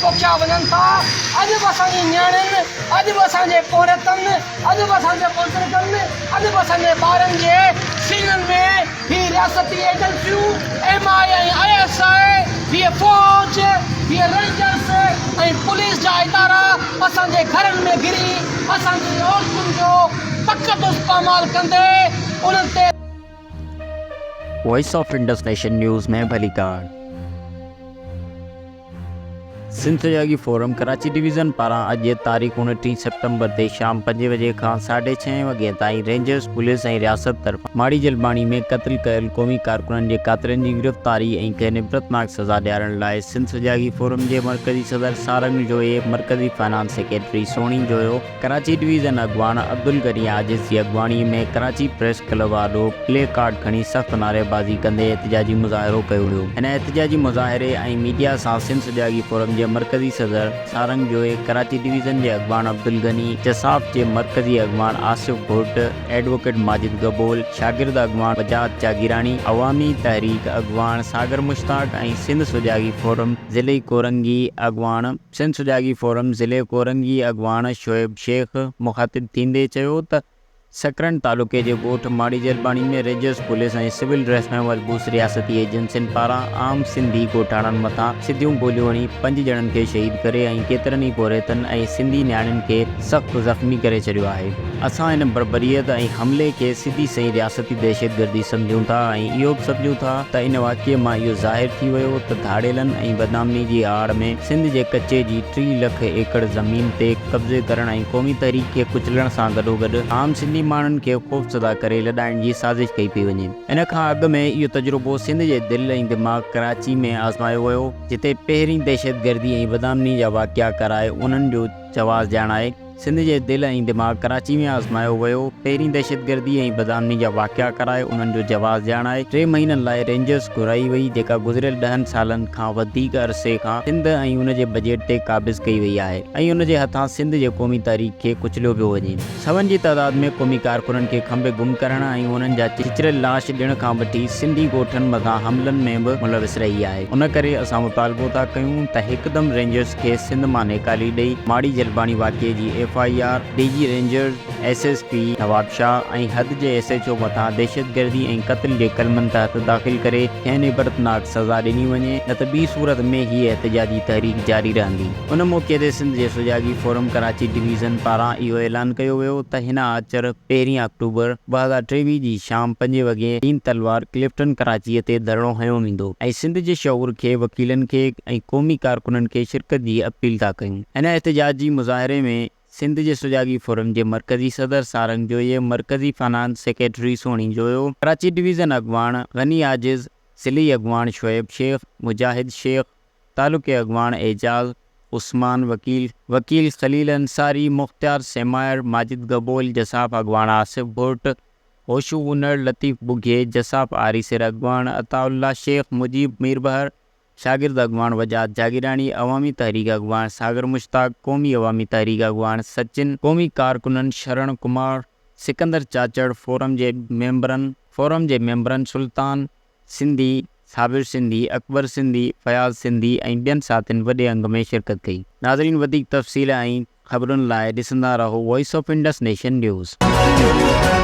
पोखिया वञनि था। अॼु बि असांजी नियाणियुनि, अॼु बि असांजे पौरतनि, अॼु बि असांजे बुज़ुर्गनि, अॼु बि असांजे ॿारनि जे सीननि में ही रियासती एजेंसियूं MI ऐं ISI, हीअ फ़ौज, हीअ रेंजर्स ऐं पुलिस जा इदारा असांजे घरनि में घिरी असांजी औरतुनि जो तकदुस इस्तेमालु कंदे उन्हनि ते। Voice of Indus nation news में भलीकार। सिंध सजागी फोरम कराची डिवीज़न पारां अॼु तारीख़ 29 सितंबर ते शाम 5 बजे खां 6:30 वॻे ताईं रेंजर्स पुलिस ऐं रियासत तरफ़ां माड़ी जलबाणी में क़त्ल कयल क़ौमी कारकुननि जे कातिरनि जी गिरफ़्तारी ऐं कंहिं निबरतनाक सज़ा ॾियारण लाइ सिंध सजागी फोरम जे मरकज़ी सदर सारंग जोए, मरकज़ी फाइनेंस सेक्रेटरी सोनी जोयो, कराची डिवीज़न अॻवान अब्दुल गनी आजिज़ जी अॻवाणीअ में कराची प्रेस क्लब आॾो प्ले कार्ड खणी सख़्त नारेबाज़ी कंदे एहतिजाजी मुज़ाहिरो कयो वियो। हिन एहतिजाजी मुज़ाहिरे ऐं मीडिया सां सिंध सजागी फोरम जे मरकज़ी सदर सारंग जोए, कराची डिवीज़न जे अॻवान अब्दुल गनी, जसाफ जे मरकज़ी अॻवान आसिफ भुट्ट, एडवोकेट माजिद गबोल, शागिर्द अॻवान बजाज जागीरानी, अवामी तहरीक अॻवान सागर मुश्ताक ऐं सिंध सुजागी फोरम ज़िले कोरंगी अॻवान ज़िले कोरंगी अॻवान शोएब शेख मुख़ातिब थींदे चयो त सकरन तालुक़े जे ॻोठ माड़ी जलबाणी में रेंजर्स पुलिस ऐं सिविल ड्रेस में मलबूस रियासती एजेंसियुनि पारां आम सिंधी ॻोठाणनि मथां सिधियूं गोलियूं हणी 5 ॼणनि खे शहीद करे ऐं केतिरनि ई पौरेतनि ऐं सिंधी नियाणियुनि खे सख़्तु ज़ख़्मी करे छॾियो आहे। असां हिन बर्बरियत ऐं हमले खे सिधी सही रियासती दहशतगर्दी सम्झूं था ऐं इहो बि सम्झूं था त इन वाक़िए मां इहो ज़ाहिर थी वियो त धाड़ेलनि ऐं बदनामी जी आड़ में सिंध जे कचे जी 3 लख एकड़ ज़मीन ते कब्ज़े करण ऐं क़ौमी तहरीक खे कुचलण सां गॾोगॾु आम सिंधी माण्हुनि खे ख़ौफ़ज़दा करे लॾाइण जी साज़िश कई पई वञे। इन खां अॻु में इहो तजुर्बो सिंध जे दिलि ऐं दिमाग़ कराची में आज़मायो वियो, जिते पहिरीं दहशतगर्दी ऐं बदनामी जा वाक़िया कराए उन्हनि जो जवाज़ ॼाण आहे। सिंध जे दिलि ऐं दिमाग़ कराची में आज़मायो वियो, पहिरीं दहशतगर्दी ऐं बदनामी जा वाक़िया कराए उन्हनि जो जवाज़ ॼाण आहे। 3 महीननि लाइ रेंजर्स घुराई वई, जेका गुज़िरियल 10 सालनि खां वधीक अरसे खां सिंध ऐं उन जे बजट ते क़ाबिज़ कई वई आहे ऐं उन जे हथां सिंध जे क़ौमी तारीख़ खे कुचलियो पियो वञे। सवनि जी तादाद में क़ौमी कारकुननि खे खंबे गुम करण ऐं उन्हनि जा चिचरियल लाश ॾियण खां वठी सिंधी ॻोठनि मथां हमलनि में बि मुलविस रही आहे। उन करे असां मुतालबो था कयूं त हिकदमि रेंजर्स खे सिंध मां निकाली ॾेई माड़ी जलबाणी वाक़िए जी FIR DG rangers SSP Nawab Shah ऐं हद जे SHO मथां दहशतगर्दी ऐं क़त्ल जे कलमनि तहत दाख़िल करे कंहिं निबरतनाक सज़ा ॾिनी वञे, न त ॿी सूरत में हीअ एहतिजाजी तहरीक जारी रहंदी। उन मौक़े ते सिंध जे सुजागी फोरम कराची डिवीज़न पारां इहो ऐलान कयो वियो त हिन आचर 1 अक्टूबर 2023 जी शाम 5 वॻे तीन तलवार क्लिफ्टन कराचीअ ते धरणो हयो वेंदो ऐं सिंध जे शऊर खे, वकीलनि खे ऐं क़ौमी कारकुननि खे शिरकत जी अपील था कयूं। हिन एहतिजाजी मुज़ाहिरे में सिंध जे सुजागी फोरम जे मरकज़ी सदर सारंग जोए, मरकज़ी फाइनेंस सेक्रेटरी सोनी जोयो, कराची डिवीज़न अॻवान गनी आजिज़, ज़िली अॻवान शोएब शेख, मुजाहिद शेख, तालुक़े अॻवान एजाज़ उस्मान, वकील खलील अंसारी, मुख्तियार सेमायर, माजिद गबोल, जसाफ अॻवान आसिफ भुट्ट, होशू वुनर, लतीफ़ बुघे, जसाफ आरिसिर अॻवान अताउल्ला शेख, मुजीब मीरबहर, शागिर्द अॻवान वजाद जागीरानी, अवामी तहरीक अॻवान सागर मुश्ताक, क़ौमी अवामी तहरीक अॻवान सचिन, क़ौमी कारकुनन शरण कुमार, सिकंदर चाचड़, फोरम जे मेंबरनि सुल्तान सिंधी, साबिर सिंधी, अकबर सिंधी, फयाज़ सिंधी ऐं ॿियनि साथियुनि वॾे अंग में शिरकत कई। नाज़रीन, वधीक तफ़सील ऐं ख़बरुनि लाइ ॾिसंदा रहो voice of Indus nation news.